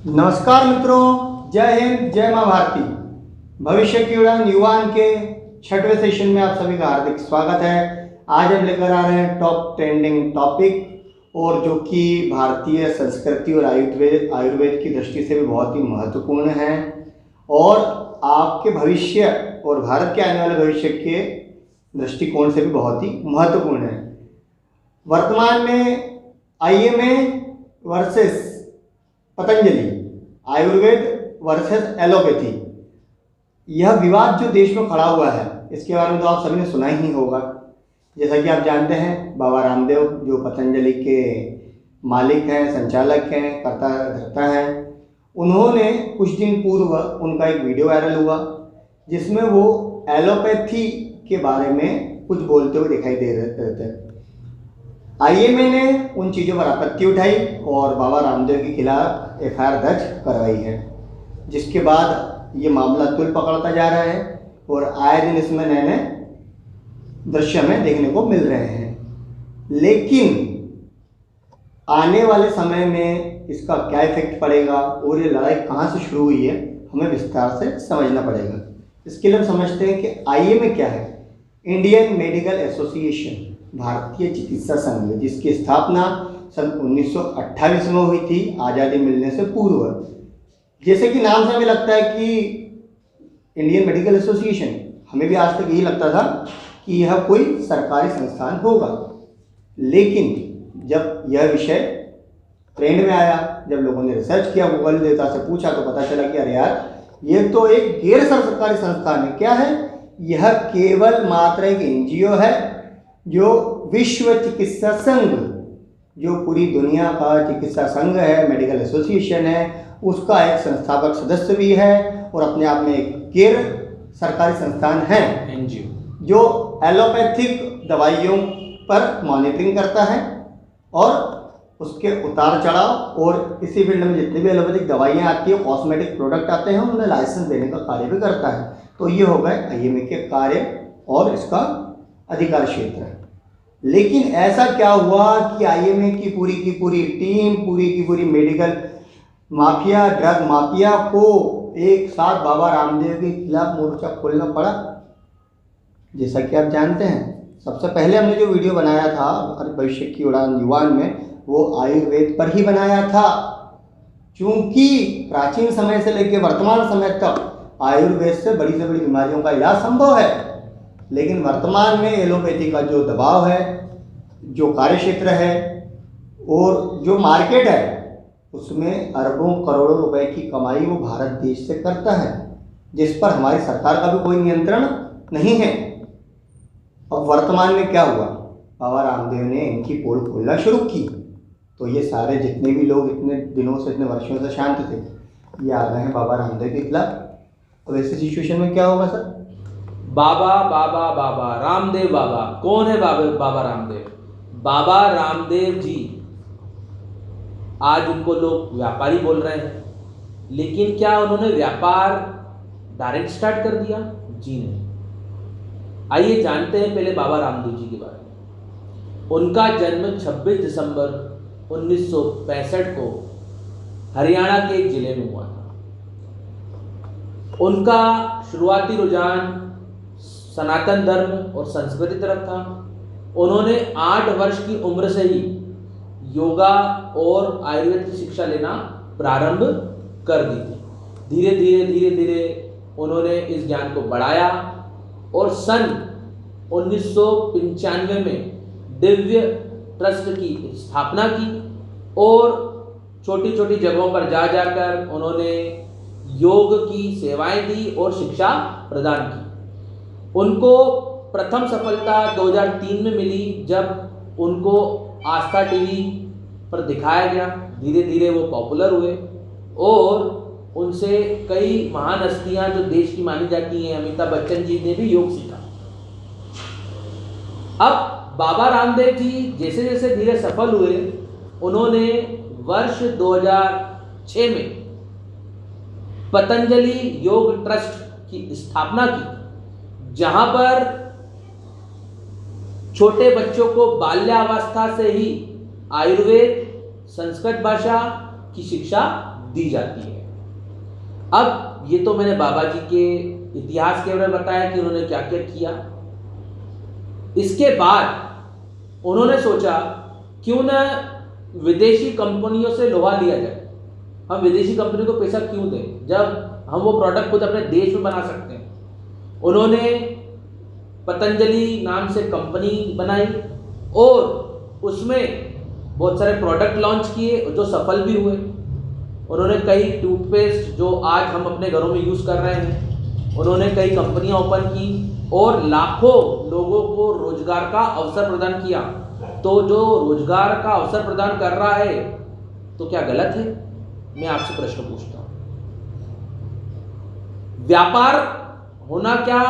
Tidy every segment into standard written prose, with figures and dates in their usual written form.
नमस्कार मित्रों, जय हिंद, जय माँ भारती। भविष्य की उड़ान युवान के 6वें सेशन में आप सभी का हार्दिक स्वागत है। आज हम लेकर आ रहे हैं टॉप ट्रेंडिंग टॉपिक, और जो कि भारतीय संस्कृति और आयुर्वेद की दृष्टि से भी बहुत ही महत्वपूर्ण है, और आपके भविष्य और भारत के आने वाले भविष्य के दृष्टिकोण से भी बहुत ही महत्वपूर्ण है। वर्तमान में IMA versus Patanjali, Ayurveda versus allopathy, यह विवाद जो देश में खड़ा हुआ है, इसके बारे में तो आप सभी ने सुना ही होगा। जैसा कि आप जानते हैं, बाबा रामदेव जो पतंजलि के मालिक हैं, संचालक हैं, कर्ता धर्ता हैं, उन्होंने कुछ दिन पूर्व उनका एक वीडियो वायरल हुआ जिसमें वो एलोपैथी के बारे में कुछ बोलते हुए दिखाई दे रहे थे। आईएमए ने उन चीज़ों पर आपत्ति उठाई और बाबा रामदेव के खिलाफ एफआईआर दर्ज करवाई है, जिसके बाद ये मामला तुल पकड़ता जा रहा है और आए दिन इसमें नए नए दृश्य हमें देखने को मिल रहे हैं। लेकिन आने वाले समय में इसका क्या इफेक्ट पड़ेगा और ये लड़ाई कहाँ से शुरू हुई है, हमें विस्तार से समझना पड़ेगा। इसके लिए हम समझते हैं कि आईएमए क्या है। इंडियन मेडिकल एसोसिएशन, भारतीय चिकित्सा संघ, जिसकी स्थापना सन 1928 में हुई थी, आज़ादी मिलने से पूर्व। जैसे कि नाम से हमें लगता है कि इंडियन मेडिकल एसोसिएशन, हमें भी आज तक यही लगता था कि यह कोई सरकारी संस्थान होगा। लेकिन जब यह विषय ट्रेंड में आया, जब लोगों ने रिसर्च किया, गूगल डेटा से पूछा, तो पता चला कि अरे यार, ये तो एक गैर सरकारी संस्थान है। क्या है यह? केवल मात्र एक एनजीओ है जो विश्व चिकित्सा संघ, जो पूरी दुनिया का चिकित्सा संघ है, मेडिकल एसोसिएशन है, उसका एक संस्थापक सदस्य भी है, और अपने आप में एक गैर सरकारी संस्थान है एनजीओ, जो एलोपैथिक दवाइयों पर मॉनिटरिंग करता है और उसके उतार चढ़ाव, और इसी फील्ड में जितनी भी एलोपैथिक दवाइयाँ आती है, कॉस्मेटिक प्रोडक्ट आते हैं, उन्हें लाइसेंस देने का कार्य भी करता है। तो ये हो गए आईएमए के कार्य और इसका अधिकार क्षेत्र है। लेकिन ऐसा क्या हुआ कि आईएमए की पूरी टीम, पूरी मेडिकल माफिया, ड्रग माफिया को एक साथ बाबा रामदेव के खिलाफ मोर्चा खोलना पड़ा। जैसा कि आप जानते हैं, सबसे पहले हमने जो वीडियो बनाया था भविष्य की उड़ान युवान में, वो आयुर्वेद पर ही बनाया था, क्योंकि प्राचीन समय से लेकर वर्तमान समय तक आयुर्वेद से बड़ी बीमारियों का इलाज संभव है। लेकिन वर्तमान में एलोपैथी का जो दबाव है, जो कार्य क्षेत्र है और जो मार्केट है, उसमें अरबों करोड़ों रुपए की कमाई वो भारत देश से करता है, जिस पर हमारी सरकार का भी कोई नियंत्रण नहीं है। अब वर्तमान में क्या हुआ? बाबा रामदेव ने इनकी पोल खोलना शुरू की, तो ये सारे जितने भी लोग इतने दिनों से, इतने वर्षों से शांत थे, ये आ गए हैं बाबा रामदेव के खिलाफ। तो ऐसी सिचुएशन में क्या होगा सर? बाबा रामदेव बाबा कौन है? बाबा रामदेव, बाबा रामदेव जी, आज उनको लोग व्यापारी बोल रहे हैं, लेकिन क्या उन्होंने व्यापार डायरेक्ट स्टार्ट कर दिया? जी नहीं। आइए जानते हैं पहले बाबा रामदेव जी के बारे में। उनका जन्म 26 दिसंबर 1965 को हरियाणा के एक जिले में हुआ था। उनका शुरुआती रुझान सनातन धर्म और संस्कृति तरफ था। उन्होंने 8 वर्ष की उम्र से ही योगा और आयुर्वेद की शिक्षा लेना प्रारंभ कर दी थी। धीरे धीरे उन्होंने इस ज्ञान को बढ़ाया और सन 1995 में दिव्य ट्रस्ट की स्थापना की, और छोटी जगहों पर जाकर उन्होंने योग की सेवाएं दी और शिक्षा प्रदान की। उनको प्रथम सफलता 2003 में मिली, जब उनको आस्था टीवी पर दिखाया गया। धीरे धीरे वो पॉपुलर हुए और उनसे कई महान हस्तियां जो देश की मानी जाती हैं, अमिताभ बच्चन जी ने भी योग सीखा। अब बाबा रामदेव जी जैसे धीरे सफल हुए, उन्होंने वर्ष 2006 में पतंजलि योग ट्रस्ट की स्थापना की, जहां पर छोटे बच्चों को बाल्यावस्था से ही आयुर्वेद, संस्कृत भाषा की शिक्षा दी जाती है। अब ये तो मैंने बाबा जी के इतिहास के बारे में बताया कि उन्होंने क्या क्या किया। इसके बाद उन्होंने सोचा क्यों ना विदेशी कंपनियों से लोहा लिया जाए। हम विदेशी कंपनी को पैसा क्यों दें जब हम वो प्रोडक्ट खुद अपने देश में बना सकते हैं। उन्होंने पतंजलि नाम से कंपनी बनाई और उसमें बहुत सारे प्रोडक्ट लॉन्च किए जो सफल भी हुए। उन्होंने कई टूथपेस्ट जो आज हम अपने घरों में यूज़ कर रहे हैं, उन्होंने कई कंपनियां ओपन की और लाखों लोगों को रोजगार का अवसर प्रदान किया। तो जो रोजगार का अवसर प्रदान कर रहा है तो क्या गलत है? मैं आपसे प्रश्न पूछता हूं। व्यापार होना क्या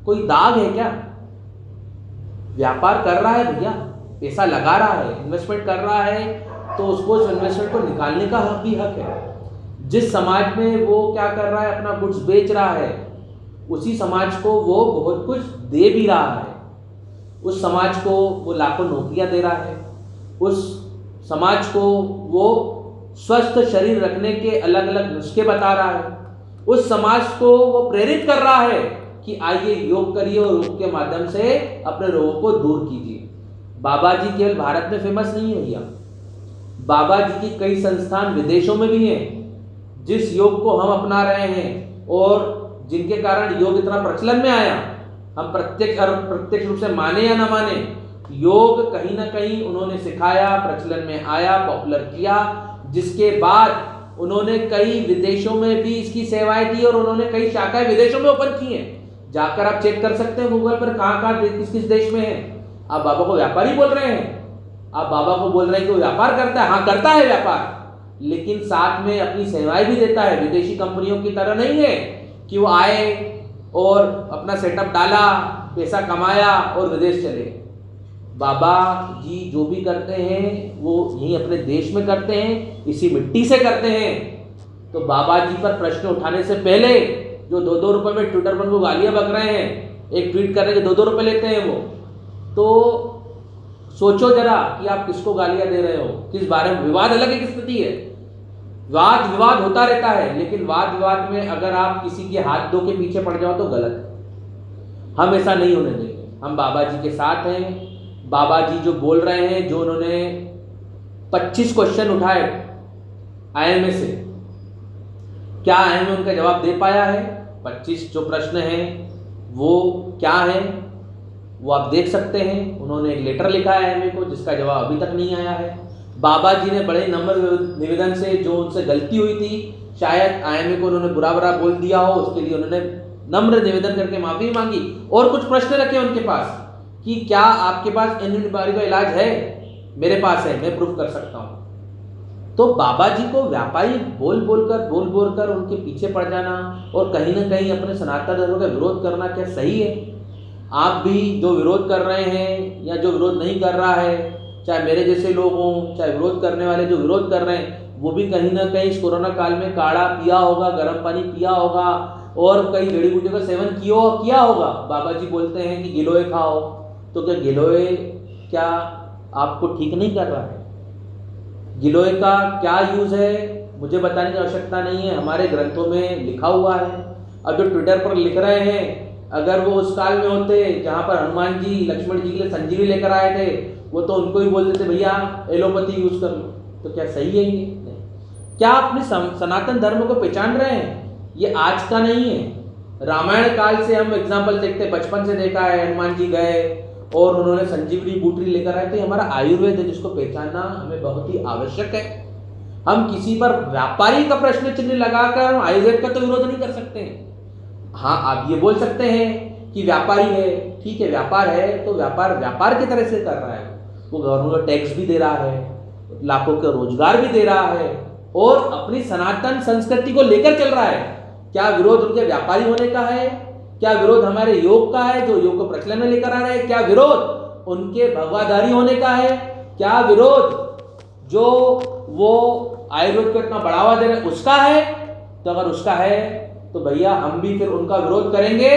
कोई दाग है क्या? व्यापार कर रहा है भैया, पैसा लगा रहा है, इन्वेस्टमेंट कर रहा है, तो उसको उस इन्वेस्टमेंट को निकालने का भी हक है। जिस समाज में वो क्या कर रहा है, अपना गुड्स बेच रहा है, उसी समाज को वो बहुत कुछ दे भी रहा है। उस समाज को वो लाखों नौकरियां दे रहा है, उस समाज को वो स्वस्थ शरीर रखने के अलग अलग नुस्खे बता रहा है, उस समाज को वो प्रेरित कर रहा है कि आइए योग करिए और योग के माध्यम से अपने रोगों को दूर कीजिए। बाबा जी केवल भारत में फेमस नहीं है भैया, बाबा जी की कई संस्थान विदेशों में भी हैं। जिस योग को हम अपना रहे हैं और जिनके कारण योग इतना प्रचलन में आया, हम प्रत्यक्ष रूप से माने या ना माने, योग कहीं ना कहीं उन्होंने सिखाया, प्रचलन में आया, पॉपुलर किया, जिसके बाद उन्होंने कई विदेशों में भी इसकी सेवाएं दी और उन्होंने कई शाखाएं विदेशों में ओपन की हैं। जाकर आप चेक कर सकते हैं गूगल पर कहाँ किस किस देश में है। आप बाबा को व्यापारी बोल रहे हैं, आप बाबा को बोल रहे हैं कि वो व्यापार करता है। हाँ, करता है व्यापार, लेकिन साथ में अपनी सेवाएं भी देता है। विदेशी कंपनियों की तरह नहीं है कि वो आए और अपना सेटअप डाला, पैसा कमाया और विदेश चले। बाबा जी जो भी करते हैं वो यहीं अपने देश में करते हैं, इसी मिट्टी से करते हैं। तो बाबा जी पर प्रश्न उठाने से पहले जो 2-2 रुपए में ट्विटर पर वो गालियां बक रहे हैं, एक ट्वीट करने के 2-2 रुपए लेते हैं वो, तो सोचो जरा कि आप किसको गालियां दे रहे हो, किस बारे में। विवाद अलग एक स्थिति है, वाद विवाद होता रहता है, लेकिन वाद विवाद में अगर आप किसी के हाथ धो के पीछे पड़ जाओ तो गलत है। हम ऐसा नहीं होने देंगे, हम बाबा जी के साथ हैं। बाबा जी जो बोल रहे हैं, जो उन्होंने 25 क्वेश्चन उठाए आईएमए से, क्या आईएमए उनका जवाब दे पाया है? 25 जो प्रश्न हैं वो क्या है वो आप देख सकते हैं। उन्होंने एक लेटर लिखा है आईएमए को जिसका जवाब अभी तक नहीं आया है। बाबा जी ने बड़े नम्र निवेदन से, जो उनसे गलती हुई थी, शायद आईएमए को उन्होंने बुरा बुरा बोल दिया हो, उसके लिए उन्होंने नम्र निवेदन करके माफी मांगी और कुछ प्रश्न रखे उनके पास कि क्या आपके पास इन बीमारी का इलाज है? मेरे पास है, मैं प्रूफ कर सकता हूं। तो बाबा जी को व्यापारी बोल बोलकर उनके पीछे पड़ जाना और कहीं ना कहीं अपने सनातन धर्म का विरोध करना क्या सही है? आप भी जो विरोध कर रहे हैं या जो विरोध नहीं कर रहा है, चाहे मेरे जैसे लोग हों, चाहे विरोध करने वाले जो विरोध कर रहे हैं, वो भी कहीं ना कहीं इस कोरोना काल में काढ़ा पिया होगा, गर्म पानी पिया होगा और कई जड़ी बूटियों का सेवन किया होगा। बाबा जी बोलते हैं कि गिलोय खाओ, तो क्या गिलोय क्या आपको ठीक नहीं कर रहा है? गिलोय का क्या यूज है मुझे बताने की आवश्यकता नहीं है, हमारे ग्रंथों में लिखा हुआ है। अब जो ट्विटर पर लिख रहे हैं, अगर वो उस काल में होते जहाँ पर हनुमान जी लक्ष्मण जी के लिए संजीवी लेकर आए थे, वो तो उनको ही बोल देते भैया एलोपैथी यूज कर लो। तो क्या सही है ये? नहीं। क्या अपने सनातन धर्म को पहचान रहे हैं? ये आज का नहीं है, रामायण काल से हम एग्जाम्पल देखते, बचपन से देखा है। हनुमान जी गए और उन्होंने संजीवनी बूटी लेकर आए थे। हमारा आयुर्वेद है जिसको पहचानना हमें बहुत ही आवश्यक है। हम किसी पर व्यापारी का प्रश्न चिन्ह लगाकर हम आयुर्वेद का तो विरोध नहीं कर सकते हैं। हाँ, आप ये बोल सकते हैं कि व्यापारी है, ठीक है, व्यापार है तो व्यापार की तरह से कर रहा है, वो गवर्नमेंट को टैक्स भी दे रहा है, लाखों का रोजगार भी दे रहा है और अपनी सनातन संस्कृति को लेकर चल रहा है। क्या विरोध उनके व्यापारी होने का है? क्या विरोध हमारे योग का है जो योग को प्रचलन में लेकर आ रहे हैं? क्या विरोध उनके भगवाधारी होने का है? क्या विरोध जो वो आयुर्वेद को इतना बढ़ावा दे रहे हैं उसका है? तो अगर उसका है तो भैया हम भी फिर उनका विरोध करेंगे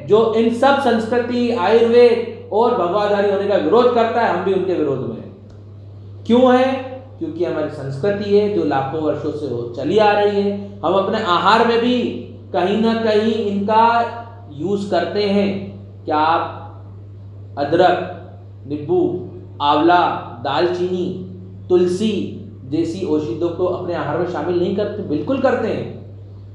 जो इन सब संस्कृति, आयुर्वेद और भगवाधारी होने का विरोध करता है। हम भी उनके विरोध में। क्यों है? क्योंकि हमारी संस्कृति है जो लाखों वर्षों से चली आ रही है। हम अपने आहार में भी कहीं ना कहीं इनका यूज करते हैं। क्या आप अदरक, नींबू, आंवला, दालचीनी, तुलसी जैसी औषधियों को अपने आहार में शामिल नहीं करते? बिल्कुल करते हैं।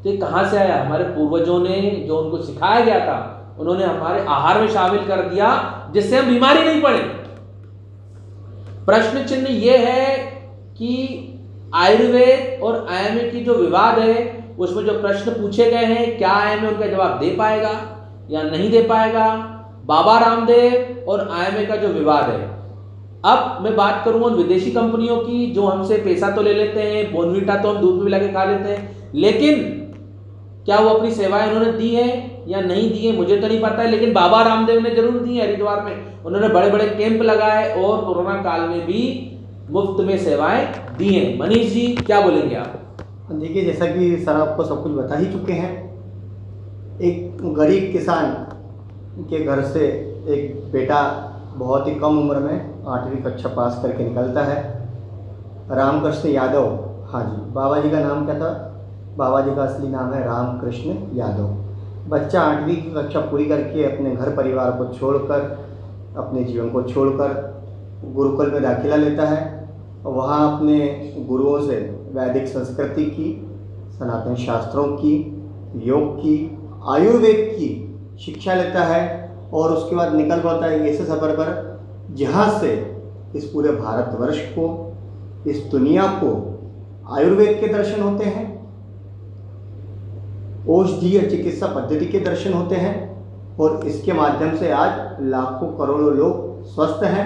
तो ये कहाँ से आया? हमारे पूर्वजों ने जो उनको सिखाया गया था उन्होंने हमारे आहार में शामिल कर दिया, जिससे हम बीमारी नहीं पड़े। प्रश्न चिन्ह ये है कि आयुर्वेद और आयुर्वेद की जो विवाद है उसमें जो प्रश्न पूछे गए हैं, क्या आयुर्वेद उनका जवाब दे पाएगा या नहीं दे पाएगा? बाबा रामदेव और आयुर्वेद का जो विवाद है। अब मैं बात करूंगा उन विदेशी कंपनियों की जो हमसे पैसा तो ले लेते हैं, बोनवीटा तो हम दूध में मिला के खा लेते हैं, लेकिन क्या वो अपनी सेवाएं उन्होंने दी है या नहीं दी है मुझे तो नहीं पता है। लेकिन बाबा रामदेव ने जरूर दी है। हरिद्वार में उन्होंने बड़े बड़े कैंप लगाए और कोरोना काल में भी मुफ्त में सेवाएं दी हैं। मनीष जी क्या बोलेंगे आप? देखिए, जैसा कि सर आपको सब कुछ बता ही चुके हैं, एक गरीब किसान के घर से एक बेटा बहुत ही कम उम्र में 8वीं कक्षा पास करके निकलता है। रामकृष्ण यादव, हाँ जी, बाबा जी का नाम क्या था? बाबा जी का असली नाम है रामकृष्ण यादव। बच्चा 8वीं की कक्षा पूरी करके अपने घर परिवार को छोड़कर, अपने जीवन को छोड़कर गुरुकुल में दाखिला लेता है और वहाँ अपने गुरुओं से वैदिक संस्कृति की, सनातन शास्त्रों की, योग की, आयुर्वेद की शिक्षा लेता है और उसके बाद निकल पड़ता है ऐसे सफ़र पर जहाँ से इस पूरे भारतवर्ष को, इस दुनिया को आयुर्वेद के दर्शन होते हैं, औषधीय चिकित्सा पद्धति के दर्शन होते हैं और इसके माध्यम से आज लाखों करोड़ों लोग स्वस्थ हैं।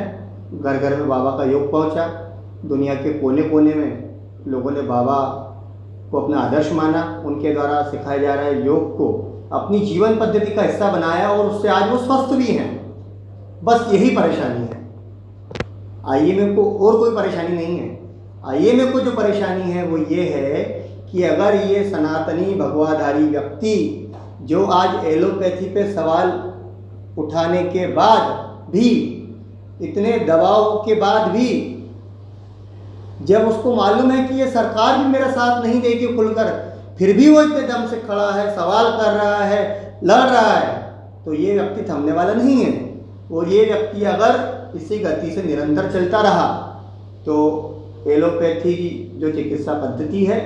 घर घर में बाबा का योग पहुंचा। दुनिया के कोने कोने में लोगों ने बाबा को अपना आदर्श माना। उनके द्वारा सिखाया जा रहा है योग को अपनी जीवन पद्धति का हिस्सा बनाया और उससे आज वो स्वस्थ भी हैं। बस यही परेशानी है। आईएमए को और कोई परेशानी नहीं है। आईएमए को जो परेशानी है वो ये है कि अगर ये सनातनी भगवाधारी व्यक्ति जो आज एलोपैथी पे सवाल उठाने के बाद भी, इतने दबाव के बाद भी, जब उसको मालूम है कि ये सरकार भी मेरा साथ नहीं देगी खुलकर, फिर भी वो इतने दम से खड़ा है, सवाल कर रहा है, लड़ रहा है, तो ये व्यक्ति थमने वाला नहीं है। और ये व्यक्ति अगर इसी गति से निरंतर चलता रहा तो एलोपैथी की जो चिकित्सा पद्धति है,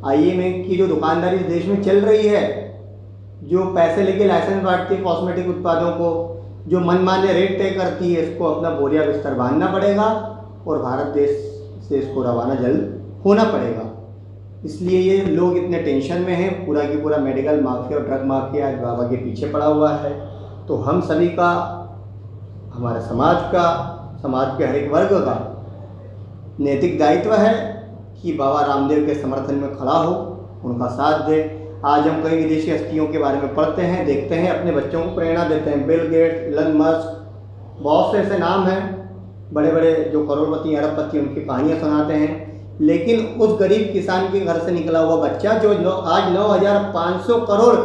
आईएमए की जो दुकानदारी इस देश में चल रही है, जो पैसे लेके लाइसेंस बांटती है कॉस्मेटिक उत्पादों को, जो मनमाने रेट तय करती है, इसको अपना बोरिया बिस्तर बांधना पड़ेगा और भारत देश से इसको रवाना जल्द होना पड़ेगा। इसलिए ये लोग इतने टेंशन में हैं। पूरा की पूरा मेडिकल माफिया और ड्रग माफिया आज बाबा के पीछे पड़ा हुआ है। तो हम सभी का, हमारे समाज का, समाज के हर एक वर्ग का नैतिक दायित्व है कि बाबा रामदेव के समर्थन में खड़ा हो, उनका साथ दे। आज हम कई विदेशी हस्तियों के बारे में पढ़ते हैं, देखते हैं, अपने बच्चों को प्रेरणा देते हैं। बिल गेट्स, इलन मस्क, बहुत से ऐसे नाम हैं बड़े बड़े जो करोड़पति अरबपति, उनकी कहानियाँ सुनाते हैं। लेकिन उस गरीब किसान के घर से निकला हुआ बच्चा जो आज 9,500 करोड़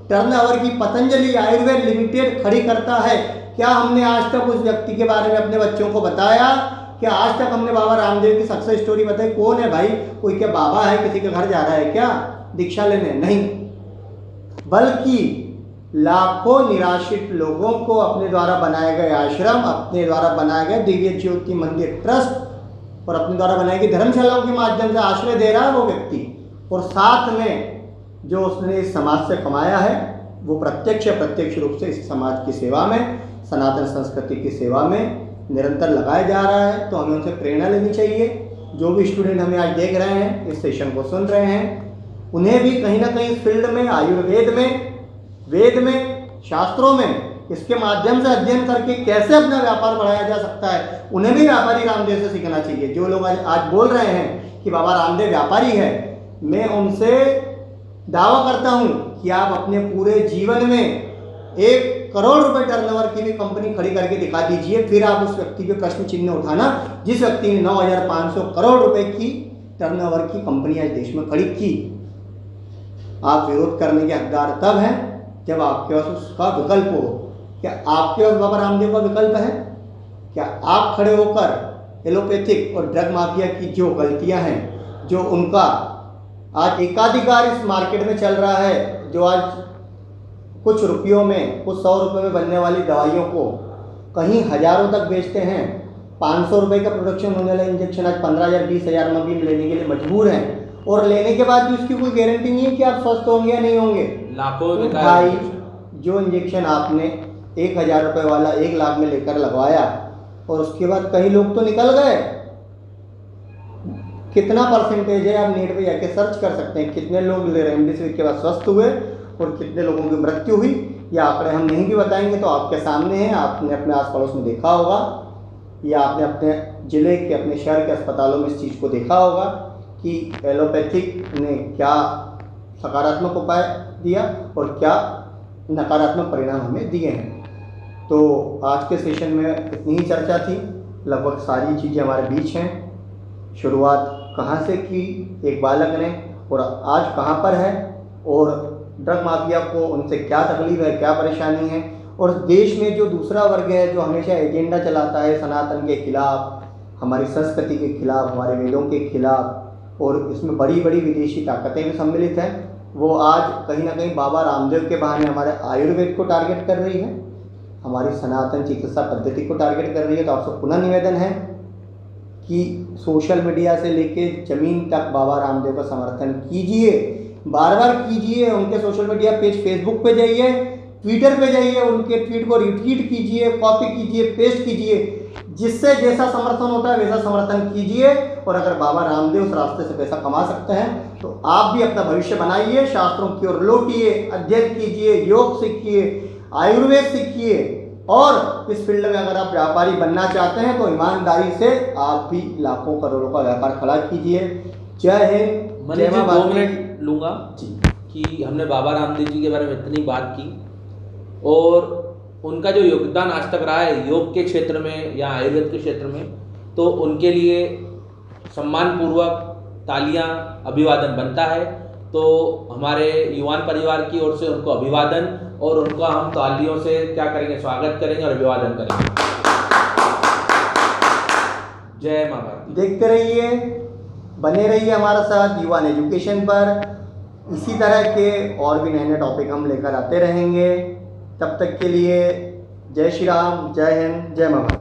टर्नओवर की पतंजलि आयुर्वेद लिमिटेड खड़ी करता है, क्या हमने आज तक उस व्यक्ति के बारे में अपने बच्चों को बताया? क्या आज तक हमने बाबा रामदेव की सक्सेस स्टोरी बताई? कौन है भाई? कोई क्या बाबा है, किसी के घर जा रहा है क्या दीक्षा लेने? नहीं, बल्कि लाखों निराश्रित लोगों को अपने द्वारा बनाए गए आश्रम, अपने द्वारा बनाए गए दिव्य ज्योति मंदिर ट्रस्ट और अपने द्वारा बनाई गई धर्मशालाओं के माध्यम से आश्रय दे रहा है वो व्यक्ति। और साथ में जो उसने इस समाज से कमाया है वो प्रत्यक्ष या प्रत्यक्ष रूप से इस समाज की सेवा में, सनातन संस्कृति की सेवा में निरंतर लगाया जा रहा है। तो हमें उनसे प्रेरणा लेनी चाहिए। जो भी स्टूडेंट हमें आज देख रहे हैं, इस सेशन को सुन रहे हैं, उन्हें भी कहीं ना कहीं इस फील्ड में, आयुर्वेद में, वेद में, शास्त्रों में, इसके माध्यम से अध्ययन करके कैसे अपना व्यापार बढ़ाया जा सकता है, उन्हें भी व्यापारी रामदेव से सीखना चाहिए। जो लोग आज बोल रहे हैं कि बाबा रामदेव व्यापारी है, मैं उनसे दावा करता हूं कि आप अपने पूरे जीवन में 1 करोड़ रुपए टर्नओवर की भी कंपनी खड़ी करके दिखा दीजिए, फिर आप उस व्यक्ति पे प्रश्न चिन्ह उठाना जिस व्यक्ति ने 9,500 करोड़ रुपए की टर्नओवर की कंपनी आज देश में खड़ी की। आप विरोध करने के हकदार तब हैं जब आपके पास उसका विकल्प हो। क्या आपके पास बाबा रामदेव का विकल्प है? क्या आप खड़े होकर एलोपैथिक और ड्रग माफिया की जो गलतियां हैं, जो उनका आज एकाधिकार इस मार्केट में चल रहा है, जो आज कुछ रुपयों में, कुछ 100 रुपये में बनने वाली दवाइयों को कहीं हज़ारों तक बेचते हैं। 500 रुपये का प्रोडक्शन होने वाला इंजेक्शन आज 15,000 20,000 में भी लेने के लिए मजबूर हैं, और लेने के बाद भी उसकी कोई गारंटी नहीं है कि आप स्वस्थ होंगे या नहीं होंगे। लाखों तो में भाई, जो इंजेक्शन आपने 1,000 रुपये वाला 1 लाख में लेकर लगवाया और उसके बाद कई लोग तो निकल गए। कितना परसेंटेज है, आप नेट पे जाके सर्च कर सकते हैं कितने लोग रेमडेसिविर के बाद स्वस्थ हुए और कितने लोगों की मृत्यु हुई। ये आंकड़े हम नहीं भी बताएंगे तो आपके सामने हैं, आपने अपने आस पड़ोस में देखा होगा, या आपने अपने ज़िले के, अपने शहर के अस्पतालों में इस चीज़ को देखा होगा कि एलोपैथिक ने क्या सकारात्मक उपाय दिया और क्या नकारात्मक परिणाम हमें दिए हैं। तो आज के सेशन में इतनी ही चर्चा थी, लगभग सारी चीज़ें हमारे बीच हैं। शुरुआत कहाँ से की एक बालक ने और आज कहाँ पर है, और ड्रग माफिया को उनसे क्या तकलीफ है, क्या परेशानी है, और देश में जो दूसरा वर्ग है जो हमेशा एजेंडा चलाता है सनातन के खिलाफ, हमारी संस्कृति के खिलाफ, हमारे वेदों के खिलाफ, और इसमें बड़ी बड़ी विदेशी ताकतें भी सम्मिलित हैं, वो आज कहीं ना कहीं बाबा रामदेव के बहाने हमारे आयुर्वेद को टारगेट कर रही है, हमारी सनातन चिकित्सा पद्धति को टारगेट कर रही है। तो आपसे पुनः निवेदन है कि सोशल मीडिया से लेके ज़मीन तक बाबा रामदेव का समर्थन कीजिए, बार बार कीजिए। उनके सोशल मीडिया पेज फेसबुक पे जाइए, ट्विटर पे जाइए, उनके ट्वीट को रिट्वीट कीजिए, कॉपी कीजिए, पेस्ट कीजिए, जिससे जैसा समर्थन होता है वैसा समर्थन कीजिए। और अगर बाबा रामदेव उस रास्ते से पैसा कमा सकते हैं तो आप भी अपना भविष्य बनाइए, शास्त्रों की ओर लौटिए, अध्ययन कीजिए, योग सीखिए, आयुर्वेद सीखिए, और इस फील्ड में अगर आप व्यापारी बनना चाहते हैं तो ईमानदारी से आप भी लाखों करोड़ों का व्यापार खड़ा कीजिए। जय हिंद, जय मां 2 भारती। मिनट लूँगा जी। कि हमने बाबा रामदेव जी के बारे में इतनी बात की और उनका जो योगदान आज तक रहा है योग के क्षेत्र में या आयुर्वेद के क्षेत्र में, तो उनके लिए सम्मानपूर्वक तालियां, अभिवादन बनता है। तो हमारे युवान परिवार की ओर से उनको अभिवादन, और उनका हम तालियों से क्या करेंगे, स्वागत करेंगे और अभिवादन करेंगे। जय मां भारती। देखते रहिए, बने रहिए हमारे साथ युवान एजुकेशन पर। इसी तरह के और भी नए नए टॉपिक हम लेकर आते रहेंगे। तब तक के लिए जय श्री राम, जय हिंद, जय मां भारती।